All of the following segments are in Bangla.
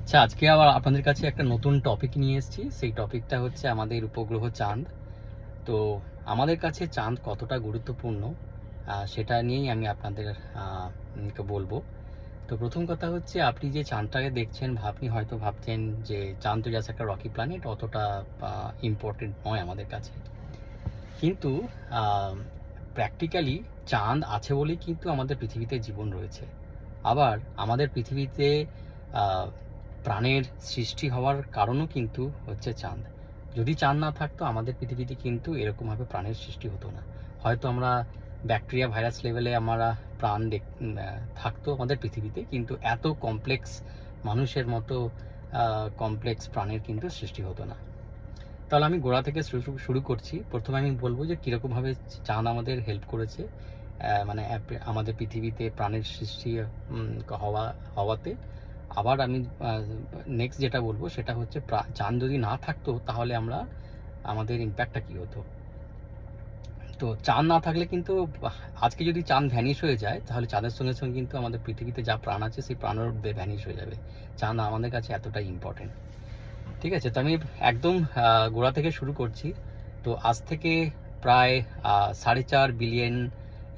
আচ্ছা, আজকে আবার আপনাদের কাছে একটা নতুন টপিক নিয়ে এসেছি। সেই টপিকটা হচ্ছে আমাদের উপগ্রহ চাঁদ। তো আমাদের কাছে চাঁদ কতটা গুরুত্বপূর্ণ সেটা নিয়েই আমি আপনাদের বলবো। তো প্রথম কথা হচ্ছে, আপনি যে চাঁদটাকে দেখছেন আপনি হয়তো ভাবছেন যে চাঁদ তো জাস্ট একটা রকি প্ল্যানেট, অতটা ইম্পর্টেন্ট নয় আমাদের কাছে। কিন্তু প্র্যাকটিক্যালি চাঁদ আছে বলেই কিন্তু আমাদের পৃথিবীতে জীবন রয়েছে। আবার আমাদের পৃথিবীতে প্রাণের সৃষ্টি হওয়ার কারণও কিন্তু হচ্ছে চাঁদ। যদি চাঁদ না থাকতো আমাদের পৃথিবীতে কিন্তু এরকমভাবে প্রাণের সৃষ্টি হতো না। হয়তো আমরা ব্যাকটেরিয়া ভাইরাস লেভেলে আমরা প্রাণ থাকতো আমাদের পৃথিবীতে, কিন্তু এত কমপ্লেক্স মানুষের মতো কমপ্লেক্স প্রাণের কিন্তু সৃষ্টি হতো না। তাহলে আমি গোড়া থেকে শুরু করছি। প্রথমে আমি বলবো যে কীরকমভাবে চাঁদ আমাদের হেল্প করেছে, মানে আমাদের পৃথিবীতে প্রাণের সৃষ্টি হওয়াতে। আবার আমি নেক্সট যেটা বলবো সেটা হচ্ছে চাঁদ যদি না থাকতো তাহলে আমাদের ইম্প্যাক্টটা কী হতো। তো চাঁদ না থাকলে কিন্তু আজকে যদি চাঁদ ভ্যানিশ হয়ে যায় তাহলে চাঁদের সঙ্গে সঙ্গে কিন্তু আমাদের পৃথিবীতে যা প্রাণ আছে সেই প্রাণও ভ্যানিশ হয়ে যাবে। চাঁদ আমাদের কাছে এতটাই ইম্পর্টেন্ট। ঠিক আছে, তো আমি একদম গোড়া থেকে শুরু করছি। তো আজ থেকে প্রায় 4.5 বিলিয়ন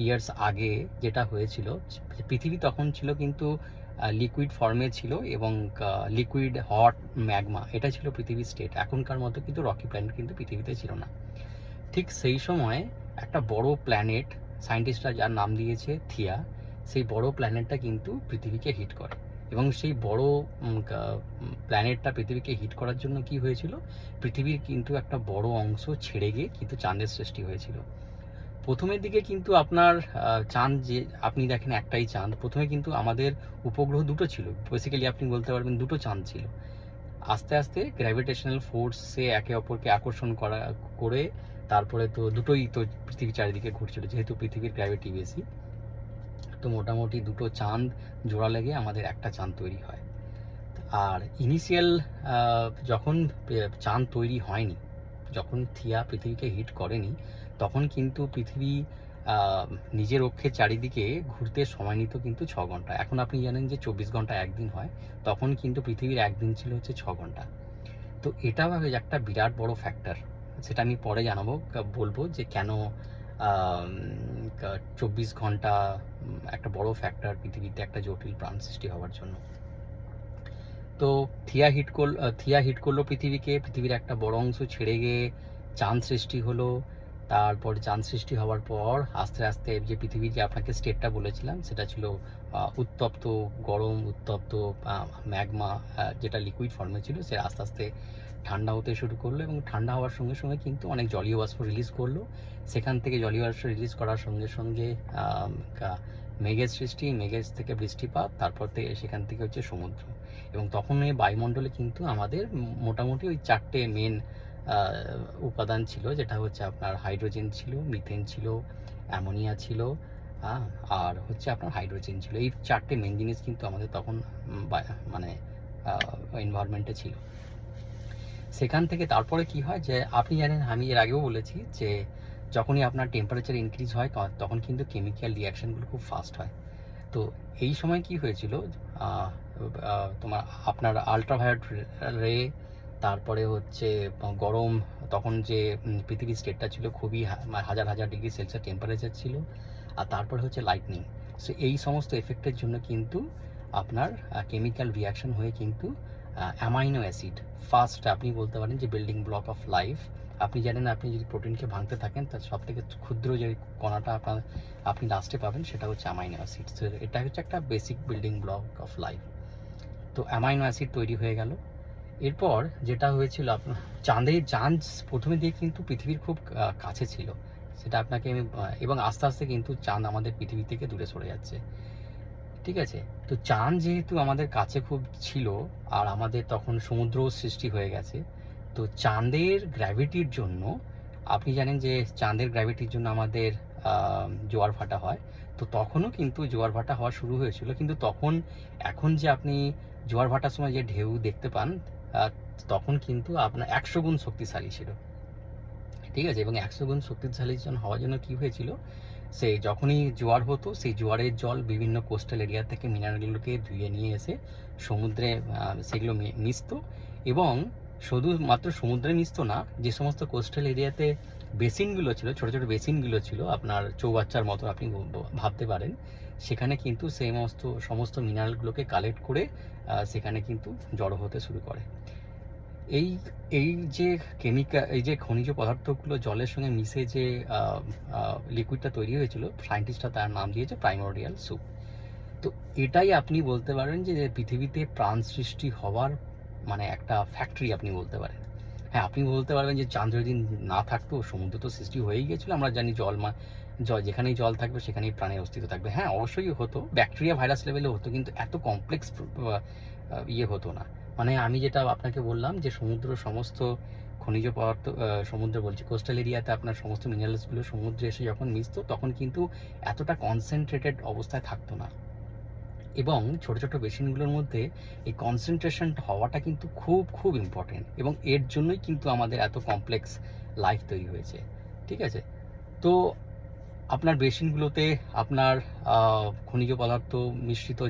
ইয়ার্স আগে যেটা হয়েছিল, পৃথিবী তখন ছিল কিন্তু লিকুইড ফর্মে ছিল এবং লিকুইড হট ম্যাগমা, এটা ছিল পৃথিবীর স্টেট। এখনকার মতো কিন্তু রকি প্ল্যানেট কিন্তু পৃথিবীতে ছিল না। ঠিক সেই সময় একটা বড় প্ল্যানেট, সায়েন্টিস্টরা যার নাম দিয়েছে থিয়া, সেই বড় প্ল্যানেটটা কিন্তু পৃথিবীকে হিট করে। এবং সেই বড় প্ল্যানেটটা পৃথিবীকে হিট করার জন্য কি হয়েছিল, পৃথিবীর কিন্তু একটা বড় অংশ ছেড়ে গিয়ে কিন্তু চাঁদের সৃষ্টি হয়েছিল। প্রথমের দিকে কিন্তু আপনার চাঁদ, যে আপনি দেখেন একটাই চাঁদ, প্রথমে কিন্তু আমাদের উপগ্রহ দুটো ছিল। বেসিক্যালি আপনি বলতে পারবেন দুটো চাঁদ ছিল। আস্তে আস্তে গ্র্যাভিটেশনাল ফোর্সে একে অপরকে আকর্ষণ করে তারপরে তো দুটোই তো পৃথিবীর চারিদিকে ঘুরছিল, যেহেতু পৃথিবীর গ্র্যাভিটি বেশি। তো মোটামুটি দুটো চাঁদ জোড়া লেগে আমাদের একটা চাঁদ তৈরি হয়। আর ইনিশিয়াল যখন চাঁদ তৈরি হয়নি, যখন থিয়া পৃথিবীকে হিট করেনি, তখন কিন্তু পৃথিবী নিজের অক্ষের চারিদিকে ঘুরতে সময় নিত কিন্তু 6 ঘন্টা। এখন আপনি জানেন যে 24 ঘন্টা একদিন হয়, তখন কিন্তু পৃথিবীর একদিন ছিল হচ্ছে 6 ঘন্টা। তো এটা একটা বিরাট বড় ফ্যাক্টর, সেটা আমি পরে বলবো যে কেন 24 ঘন্টা একটা বড় ফ্যাক্টর পৃথিবীতে একটা জটিল প্রাণ সৃষ্টি হওয়ার জন্য। তো থিয়া হিট করলো পৃথিবীর একটা বড় অংশ ছেড়ে গিয়ে চাঁদ সৃষ্টি হলো। তারপর চাঁদ সৃষ্টি হওয়ার পর আস্তে আস্তে যে পৃথিবীর যে আপনাকে স্টেটটা বলেছিলাম সেটা ছিল উত্তপ্ত, গরম উত্তপ্ত ম্যাগমা, যেটা লিকুইড ফর্মে ছিল, সে আস্তে আস্তে ঠান্ডা হতে শুরু করলো এবং ঠান্ডা হওয়ার সঙ্গে সঙ্গে কিন্তু অনেক জলীয় বাষ্প রিলিজ করলো। সেখান থেকে জলীয় বাষ্প রিলিজ করার সঙ্গে সঙ্গে মেঘের সৃষ্টি, মেঘের থেকে বৃষ্টিপাত, তারপর থেকে সেখান থেকে হচ্ছে সমুদ্র। এবং তখন এই বায়ুমণ্ডলে কিন্তু আমাদের মোটামুটি ওই 4টে মেন উপাদান ছিল, যেটা হচ্ছে আপনার হাইড্রোজেন ছিল, মিথেন ছিল, অ্যামোনিয়া ছিল, আর হচ্ছে আপনার হাইড্রোজেন ছিল। এই 4টে মেন জিনিস কিন্তু আমাদের তখন মানে এনভায়রনমেন্টে ছিল। সেখান থেকে তারপরে কি হয়, যে আপনি জানেন, আমি এর আগেও বলেছি যে যখনই আপনার টেম্পারেচার ইনক্রিজ হয় তখন কিন্তু কেমিক্যাল রিয়াকশানগুলো খুব ফাস্ট হয়। তো এই সময় কি হয়েছিল, তোমার আপনার আলট্রাভায়োলেট রে, তারপরে হচ্ছে গরম, তখন যে পৃথিবীর স্টেটটা ছিল খুবই হাজার হাজার ডিগ্রি সেলসিয়াস টেম্পারেচার ছিল, আর তারপরে হচ্ছে লাইটনিং। সো এই সমস্ত এফেক্টের জন্য কিন্তু আপনার কেমিক্যাল রিয়াকশন হয়ে কিন্তু অ্যামাইনো অ্যাসিড, ফার্স্ট আপনি বলতে পারেন যে বিল্ডিং ব্লক অফ লাইফ। আপনি জানেন, আপনি যদি প্রোটিনকে ভাঙতে থাকেন তার সব থেকে ক্ষুদ্র যে কণাটা আপনি লাস্টে পাবেন সেটা হচ্ছে অ্যামাইনো অ্যাসিড। তো এটা হচ্ছে একটা basic building block of life. তো অ্যামাইনো অ্যাসিড তৈরি হয়ে গেল। এরপর যেটা হয়েছিল, চাঁদ প্রথমে দিয়ে কিন্তু পৃথিবীর খুব কাছে ছিল, সেটা আপনাকে আমি এবং আস্তে আস্তে কিন্তু চাঁদ আমাদের পৃথিবী থেকে দূরে সরে যাচ্ছে। ঠিক আছে, তো চাঁদ যেহেতু আমাদের কাছে খুব ছিল আর আমাদের তখন সমুদ্র সৃষ্টি হয়ে গেছে, তো চাঁদের গ্র্যাভিটির জন্য, আপনি জানেন যে চাঁদের গ্র্যাভিটির জন্য আমাদের জোয়ার ভাটা হয়। তো তখনও কিন্তু জোয়ার ভাটা হওয়া শুরু হয়েছিল, কিন্তু তখন এখন যে আপনি জোয়ার ভাটার সময় যে ঢেউ দেখতে পান, তখন কিন্তু আপনার 100 গুণ শক্তিশালী ছিল। ঠিক আছে, এবং 100 গুণ শক্তিশালী হওয়ার জন্য কি হয়েছিল, সেই যখনই জোয়ার হতো সেই জোয়ারের জল বিভিন্ন কোস্টাল এরিয়া থেকে মিনারেলগুলোকে ধুয়ে নিয়ে এসে সমুদ্রে সেগুলো মিশতো, এবং শুধুমাত্র সমুদ্রে মিশতো না, যে সমস্ত কোস্টাল এরিয়াতে বেসিনগুলো ছিল, ছোটো ছোটো বেসিনগুলো ছিল আপনার চৌবাচ্চার মতো আপনি ভাবতে পারেন, সেখানে কিন্তু সেই সমস্ত মিনারেলগুলোকে কালেক্ট করে সেখানে কিন্তু জড়ো হতে শুরু করে। এই এই যে এই যে খনিজ পদার্থগুলো জলের সঙ্গে মিশে যে লিকুইডটা তৈরি হয়েছিল, সায়েন্টিস্টরা তার নাম দিয়েছে প্রাইমোরিয়াল স্যুপ। তো এটাই আপনি বলতে পারেন যে পৃথিবীতে প্রাণ সৃষ্টি হওয়ার মানে একটা ফ্যাক্টরি আপনি বলতে পারেন। হ্যাঁ, আপনি বলতে পারবেন যে চাঁদ যদি না থাকতো, সমুদ্র তো সৃষ্টি হয়েই গেছিলো, আমরা জানি যেখানেই জল থাকবে সেখানেই প্রাণের অস্তিত্ব থাকবে। হ্যাঁ, অবশ্যই হতো, ব্যাকটেরিয়া ভাইরাস লেভেলে হতো, কিন্তু এত কমপ্লেক্স ইয়ে হতো না। মানে আমি যেটা আপনাকে বললাম যে সমুদ্র সমস্ত খনিজ পদার্থ, সমুদ্র বলছি, কোস্টাল এরিয়াতে আপনার সমস্ত মিনারেলসগুলো সমুদ্রে এসে যখন মিশতো তখন কিন্তু এতটা কনসেন্ট্রেটেড অবস্থায় থাকতো না, এবং ছোট ছোট বেসিনগুলোর মধ্যে এই কনসেন্ট্রেশন হওয়াটা কিন্তু খুব খুব ইম্পর্টেন্ট, এবং এর জন্যই কিন্তু আমাদের এত কমপ্লেক্স লাইফ তৈরি হয়েছে। ঠিক আছে, তো আপনার বেসিনগুলোতে আপনার খনিজ পদার্থ মিশ্রিত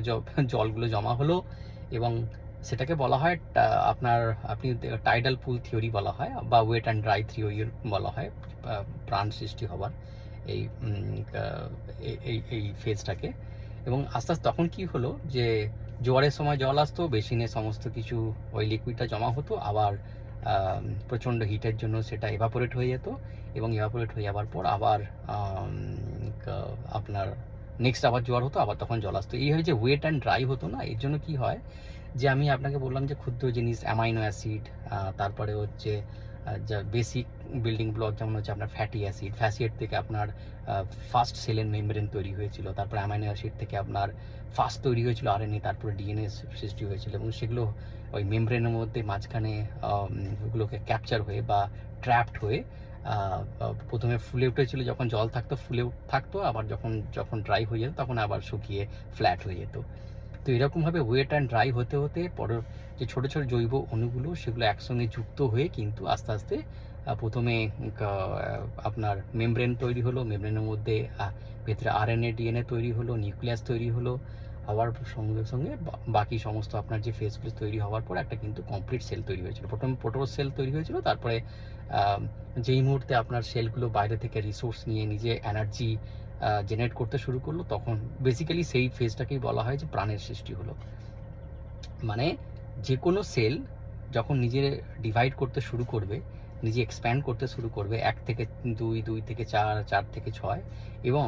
জলগুলো জমা হলো, এবং সেটাকে বলা হয় আপনি টাইডাল পুল থিওরি বলা হয়, বা ওয়েট অ্যান্ড ড্রাই থিওরি বলা হয় প্রাণ সৃষ্টি হবার এই এই এই ফেজটাকে। এবং আস্তে আস্তে তখন কি হলো যে জোয়ারের সময় জল আসতো, বেসিনে সমস্ত কিছু ওই লিকুইডটা জমা হতো, আবার প্রচণ্ড হিটের জন্য সেটা এভাপোরেট হয়ে যেত, এবং এভাপোরেট হয়ে যাওয়ার পর আবার আপনার নেক্সট আবার জোয়ার হতো, আবার তখন জল আসতো। এই হয় যে ওয়েট অ্যান্ড ড্রাই হতো না, এর জন্য কি হয় যে আমি আপনাকে বললাম যে ক্ষুদ্র জিনিস অ্যামাইনো অ্যাসিড, তারপরে হচ্ছে যা বেসিক বিল্ডিং ব্লক যেমন হচ্ছে আপনার ফ্যাটি অ্যাসিড, ফ্যাসিয়েট থেকে আপনার ফার্স্ট সেলের মেমব্রেন তৈরি হয়েছিল, তারপরে অ্যামাইনো অ্যাসিড থেকে আপনার ফার্স্ট তৈরি হয়েছিল আরএনএ, তারপরে ডিএনএ সৃষ্টি হয়েছিল, এবং সেগুলো ওই মেমব্রেনের মধ্যে মাঝখানে ওগুলোকে ক্যাপচার হয়ে বা ট্র্যাপড হয়ে প্রথমে ফুলে উঠেছিল, যখন জল থাকতো ফুলে থাকতো, আবার যখন ড্রাই হয়ে যেত তখন আবার শুকিয়ে ফ্ল্যাট হয়ে যেত। তো এরকমভাবে ওয়েট অ্যান্ড ড্রাই হতে হতে যে ছোটো ছোটো জৈব অণুগুলো সেগুলো একসঙ্গে যুক্ত হয়ে কিন্তু আস্তে আস্তে প্রথমে আপনার মেমব্রেন তৈরি হলো, মেমব্রেনের মধ্যে ভেতরে আরএনএ ডিএনএ তৈরি হলো, নিউক্লিয়াস তৈরি হলো, হওয়ার সঙ্গে সঙ্গে বাকি সমস্ত আপনার যে ফেজগুলো তৈরি হওয়ার পর একটা কিন্তু কমপ্লিট সেল তৈরি হয়েছিল। প্রথম প্রোটো সেল তৈরি হয়েছিল, তারপরে যেই মুহূর্তে আপনার সেলগুলো বাইরে থেকে রিসোর্স নিয়ে নিজে এনার্জি জেনারেট করতে শুরু করলো, তখন বেসিক্যালি সেই ফেজটাকেই বলা হয় যে প্রাণের সৃষ্টি হলো। মানে যে কোনো সেল যখন নিজে ডিভাইড করতে শুরু করবে, নিজে এক্সপ্যান্ড করতে শুরু করবে, 1 থেকে 2, 2 থেকে 4, 4 থেকে 6, এবং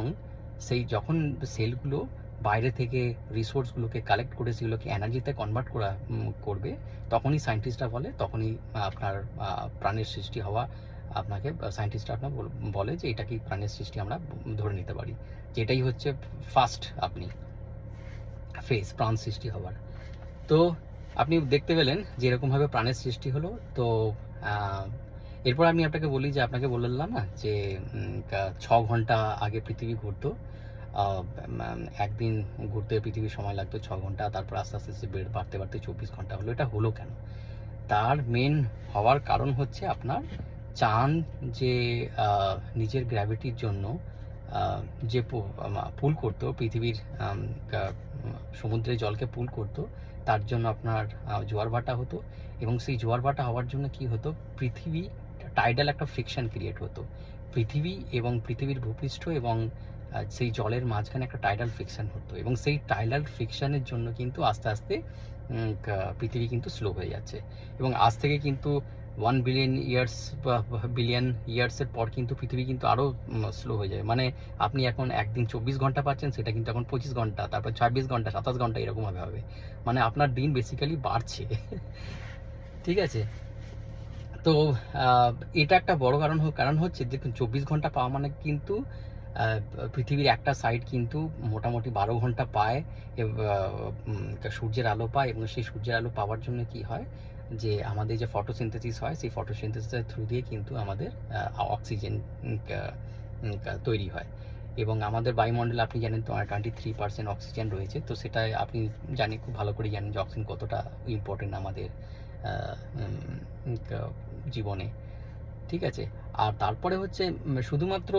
সেই যখন সেলগুলো বাইরে থেকে রিসোর্সগুলোকে কালেক্ট করে সেগুলোকে এনার্জিতে কনভার্ট করবে, তখনই সায়েন্টিস্টরা বলে, তখনই আপনার প্রাণের সৃষ্টি হওয়া, আপনাকে সায়েন্টিস্টরা আপনার বলে যে এটা কি প্রাণের সৃষ্টি আমরা ধরে নিতে পারি, যে এটাই হচ্ছে ফার্স্ট আপনি ফেজ প্রাণ সৃষ্টি হওয়ার। তো আপনি দেখতে পেলেন যে এরকমভাবে প্রাণের সৃষ্টি হলো। তো এরপর আমি আপনাকে বলি যে আপনাকে বললাম না যে 6 ঘন্টা আগে পৃথিবী ঘুরতো, একদিন ঘুরতে পৃথিবীর সময় লাগতো 6 ঘন্টা, তারপর আস্তে আস্তে বাড়তে বাড়তে 24 ঘন্টা হলো। এটা হলো কেন? তার মেন হওয়ার কারণ হচ্ছে আপনার চাঁদ যে নিজের গ্র্যাভিটির জন্য যে পুল করতো পৃথিবীর সমুদ্রের জলকে পুল করতো, তার জন্য আপনার জোয়ার ভাটা হতো, এবং সেই জোয়ার ভাটা হওয়ার জন্য কি হতো, পৃথিবী টাইডাল একটা ফ্রিকশন ক্রিয়েট হতো, পৃথিবী এবং পৃথিবীর ভূপৃষ্ঠ এবং সেই জলের মাঝখানে একটা টাইডাল ফ্রিকশন হতো, এবং সেই টাইডাল ফ্রিকশনের জন্য কিন্তু আস্তে আস্তে পৃথিবী কিন্তু স্লো হয়ে যাচ্ছে, এবং আজ থেকে কিন্তু 1 বিলিয়ন ইয়ার্স বা বিলিয়ন ইয়ার্সের পর কিন্তু পৃথিবী কিন্তু আরও স্লো হয়ে যাবে। মানে আপনি এখন একদিন 24 ঘন্টা পাচ্ছেন, সেটা কিন্তু এখন 25 ঘন্টা, তারপর 26 ঘন্টা, 27 ঘন্টা এরকমভাবে হবে। মানে আপনার দিন বেসিক্যালি বাড়ছে। ঠিক আছে, তো এটা একটা বড় কারণ হচ্ছে দেখুন, 24 ঘন্টা পাওয়া মানে কিন্তু পৃথিবীর একটা সাইড কিন্তু মোটামুটি 12 ঘন্টা পায়, সূর্যের আলো পায়, এবং সেই সূর্যের আলো পাওয়ার জন্য কি হয় যে আমাদের যে ফটোসিনথেসিস হয়, সেই ফটোসিনথেসিসের থ্রু দিয়ে কিন্তু আমাদের অক্সিজেন তৈরি হয়, এবং আমাদের বায়ুমণ্ডলে আপনি জানেন তো 23% অক্সিজেন রয়েছে। তো সেটা আপনি খুব ভালো করে জানেন যে অক্সিজেন কতটা ইম্পর্টেন্ট আমাদের জীবনে। ঠিক আছে। আর তারপরে হচ্ছে শুধুমাত্র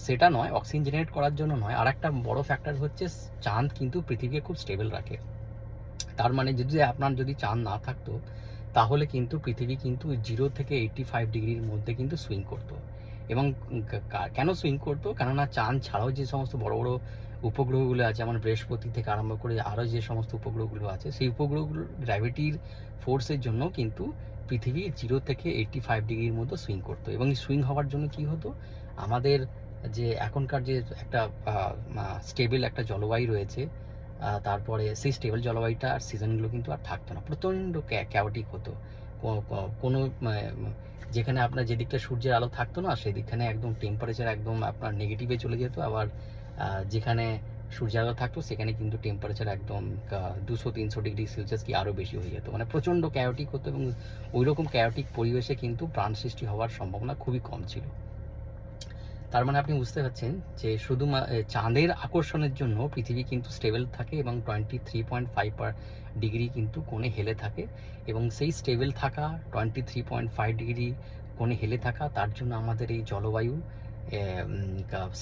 সেটা নয়, অক্সিজেন জেনারেট করার জন্য নয়, আর একটা বড় ফ্যাক্টর হচ্ছে চাঁদ কিন্তু পৃথিবীকে খুব স্টেবল রাখে। তার মানে আপনার যদি চাঁদ না থাকতো, তাহলে কিন্তু পৃথিবী কিন্তু 0 থেকে 85 ডিগ্রির মধ্যে কিন্তু সুইং করতো। এবং কেন সুইং করতো? কেননা চাঁদ ছাড়াও যে সমস্ত বড় বড় উপগ্রহগুলো আছে, যেমন বৃহস্পতি থেকে আরম্ভ করে আরও যে সমস্ত উপগ্রহগুলো আছে, সেই উপগ্রহগুলোর গ্র্যাভিটির ফোর্সের জন্য কিন্তু পৃথিবী 0 থেকে 85 ডিগ্রির মধ্যে সুইং করতো। এবং সুইং হওয়ার জন্য কি হতো, আমাদের যে এখনকার যে একটা স্টেবল একটা জলবায়ু রয়েছে, তারপরে সেই স্টেবল জলবায়ুটা আর সিজনগুলো কিন্তু আর থাকতো না, প্রচণ্ড ক্যাওটিক হতো। কোনো যেখানে আপনার যেদিকটা সূর্যের আলো থাকতো না, সেদিকখানে একদম টেম্পারেচার একদম আপনার নেগেটিভে চলে যেত। আবার যেখানে সূর্যের আলো থাকতো সেখানে কিন্তু টেম্পারেচার একদম 200-300 ডিগ্রি সেলসিয়াস কি আরও বেশি হয়ে যেত, মানে প্রচণ্ড ক্যাওটিক হতো। এবং ওই রকম ক্যাওটিক পরিবেশে কিন্তু প্রাণ সৃষ্টি হওয়ার সম্ভাবনা খুবই কম ছিল। তার মানে আপনি বুঝতে পারছেন যে শুধু চাঁদের আকর্ষণের জন্য পৃথিবী কিন্তু স্টেবল থাকে এবং 23.5 ডিগ্রি কিন্তু কোণে হেলে থাকে। এবং সেই স্টেবল থাকা 23.5 ডিগ্রি কোণে হেলে থাকা, তার জন্য আমাদের এই জলবায়ু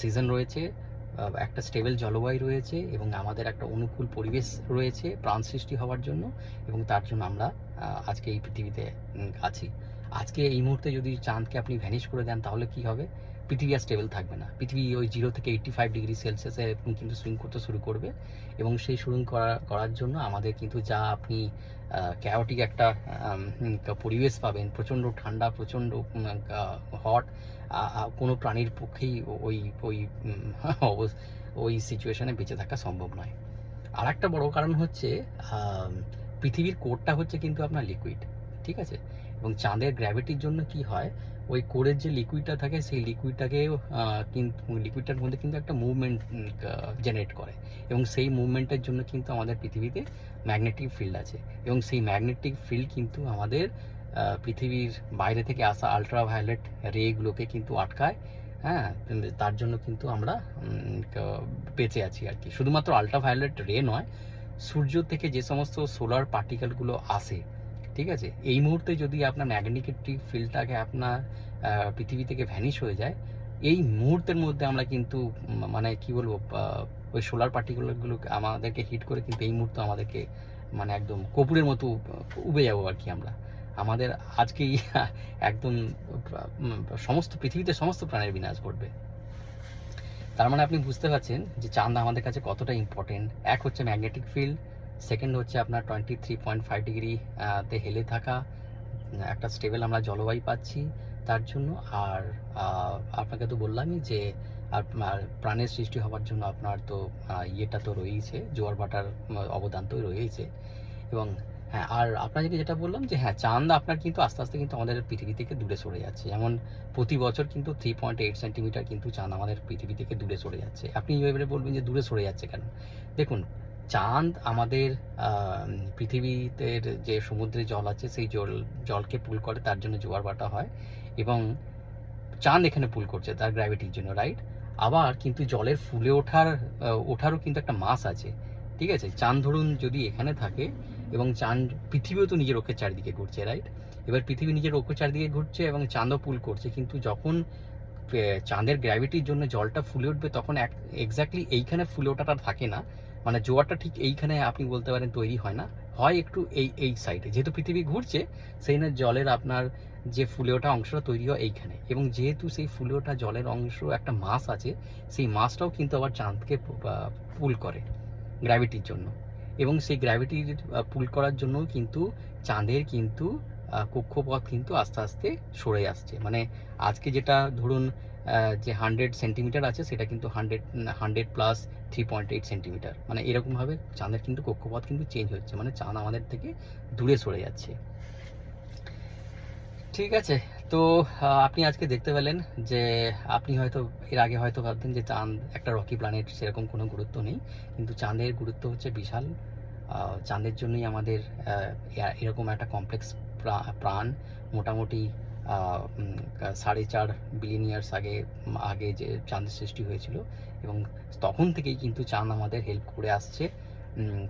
সিজন রয়েছে, একটা স্টেবল জলবায়ু রয়েছে, এবং আমাদের একটা অনুকূল পরিবেশ রয়েছে প্রাণ সৃষ্টি হওয়ার জন্য। এবং তার জন্য আমরা আজকে এই পৃথিবীতে আছি। আজকে এই মুহূর্তে যদি চাঁদকে আপনি ভ্যানিশ করে দেন, তাহলে কি হবে? পৃথিবী আর স্টেবল থাকবে না। পৃথিবী ওই 0 থেকে 85 ডিগ্রি সেলসিয়াসে কিন্তু সুইং করতে শুরু করবে। এবং সেই সুইং করার জন্য আমাদের কিন্তু যা আপনি ক্যাওটিক একটা পরিবেশ পাবেন, প্রচণ্ড ঠান্ডা, প্রচণ্ড হট, কোনো প্রাণীর পক্ষেই ওই ওই ওই সিচুয়েশনে বেঁচে থাকা সম্ভব নয়। আর একটা বড় কারণ হচ্ছে পৃথিবীর কোরটা হচ্ছে কিন্তু আপনার লিকুইড, ঠিক আছে? এবং চাঁদের গ্র্যাভিটির জন্য কি হয়, ওই কোরের যে লিকুইডটা থাকে, সেই লিকুইডটাকেও কিন্তু লিকুইডটার মধ্যে কিন্তু একটা মুভমেন্ট জেনারেট করে। এবং সেই মুভমেন্টের জন্য কিন্তু আমাদের পৃথিবীতে ম্যাগনেটিক ফিল্ড আছে। এবং সেই ম্যাগনেটিক ফিল্ড কিন্তু আমাদের পৃথিবীর বাইরে থেকে আসা আলট্রাভায়োলেট রেগুলোকে কিন্তু আটকায়। হ্যাঁ, তার জন্য কিন্তু আমরা বেঁচে আছি আর কি। শুধুমাত্র আলট্রাভায়োলেট রে নয়, সূর্য থেকে যে সমস্ত সোলার পার্টিকেলগুলো আসে, ঠিক আছে, এই মুহূর্তে যদি আপনার ম্যাগনেটিক ফিল্ডটাকে আপনার পৃথিবী থেকে ভ্যানিশ হয়ে যায়, এই মুহূর্তের মধ্যে আমরা কিন্তু মানে কি বলবো, ওই সোলার পার্টিকেলগুলো আমাদেরকে হিট করে কিন্তু এই মুহূর্তে আমাদেরকে মানে একদম কপুরের মতো উবে যাবো আর কি আমরা। আমাদের আজকেই একদম সমস্ত পৃথিবীতে সমস্ত প্রাণের বিনাশ ঘটবে। তার মানে আপনি বুঝতে পারছেন যে চাঁদ আমাদের কাছে কতটা ইম্পর্টেন্ট। এক হচ্ছে ম্যাগনেটিক ফিল্ড, সেকেন্ড হচ্ছে আপনার 23.5 ডিগ্রি তে হেলে থাকা একটা স্টেবল আমরা জলবায়ু পাচ্ছি তার জন্য। আর আপনাকে তো বললামই যে আপনার প্রাণের সৃষ্টি হওয়ার জন্য আপনার তো ইয়েটা তো রয়েইছে, জোয়ার ভাটার অবদান তো রয়েইছে। এবং হ্যাঁ, আর আপনাকে যেটা বললাম যে হ্যাঁ, চাঁদ আপনার কিন্তু আস্তে আস্তে কিন্তু আমাদের পৃথিবী থেকে দূরে সরে যাচ্ছে। যেমন প্রতি বছর কিন্তু 3.8 সেন্টিমিটার কিন্তু চাঁদ আমাদের পৃথিবী থেকে দূরে সরে যাচ্ছে। আপনি এবারে বলবেন যে দূরে সরে যাচ্ছে কেন? দেখুন, চাঁদ আমাদের পৃথিবীতে যে সমুদ্রের জল আছে, সেই জলকে পুল করে, তার জন্য জোয়ার ভাটা হয়। এবং চাঁদ এখানে পুল করছে তার গ্র্যাভিটির জন্য, রাইট? আবার কিন্তু জলের ফুলে ওঠারও কিন্তু একটা মাস আছে, ঠিক আছে? চাঁদ ধরুন যদি এখানে থাকে, এবং চাঁদ পৃথিবীও তো নিজের অক্ষের চারিদিকে ঘুরছে, রাইট? এবার পৃথিবী নিজের অক্ষের চারিদিকে ঘুরছে এবং চাঁদও পুল করছে, কিন্তু যখন চাঁদের গ্র্যাভিটির জন্য জলটা ফুলে উঠবে, তখন এক্স্যাক্টলি এইখানে ফুলে ওঠাটা থাকে না। মানে জোয়ারটা ঠিক এইখানে আপনি বলতে পারেন তৈরি হয় না, হয় একটু এই সাইডে। যেহেতু পৃথিবী ঘুরছে, সেই না জলের আপনার যে ফুলে ওঠা অংশটা তৈরি হয় এইখানে। এবং যেহেতু সেই ফুলে ওঠা জলের অংশ একটা মাস আছে, সেই মাসটাও কিন্তু আবার চাঁদকে পুল করে গ্র্যাভিটির জন্য। এবং সেই গ্র্যাভিটির পুল করার জন্য কিন্তু চাঁদের কিন্তু কক্ষপথ কিন্তু আস্তে আস্তে সরে আসছে। মানে আজকে যেটা ধরুন যে 100 সেন্টিমিটার আছে, সেটা কিন্তু 100 প্লাস 3.8 সেন্টিমিটার, মানে এরকমভাবে চাঁদের কিন্তু কক্ষপথ কিন্তু চেঞ্জ হচ্ছে, মানে চাঁদ আমাদের থেকে দূরে সরে যাচ্ছে। ঠিক আছে, তো আপনি আজকে দেখতে পেলেন যে আপনি হয়তো এর আগে হয়তো ভাবতেন যে চাঁদ একটা রকি প্ল্যানেট, সেরকম কোনো গুরুত্ব নেই, কিন্তু চাঁদের গুরুত্ব হচ্ছে বিশাল। চাঁদের জন্যই আমাদের এরকম একটা কমপ্লেক্স প্রাণ মোটামুটি 4.5 বিলিয়ন ইয়ার্স আগে যে চাঁদের সৃষ্টি হয়েছিল। এবং তখন থেকেই কিন্তু চাঁদ আমাদের হেল্প করে আসছে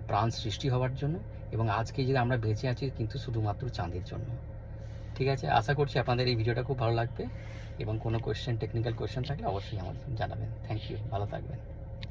প্রাণ সৃষ্টি হওয়ার জন্য। এবং আজকে যে আমরা বেঁচে আছি কিন্তু শুধুমাত্র চাঁদের জন্য। ঠিক আছে, আশা করছি আপনাদের এই ভিডিওটা খুব ভালো লাগবে এবং কোনো কোয়েশ্চেন, টেকনিক্যাল কোয়েশ্চেন থাকলে অবশ্যই আমাদের জানাবেন। থ্যাংক ইউ, ভালো থাকবেন।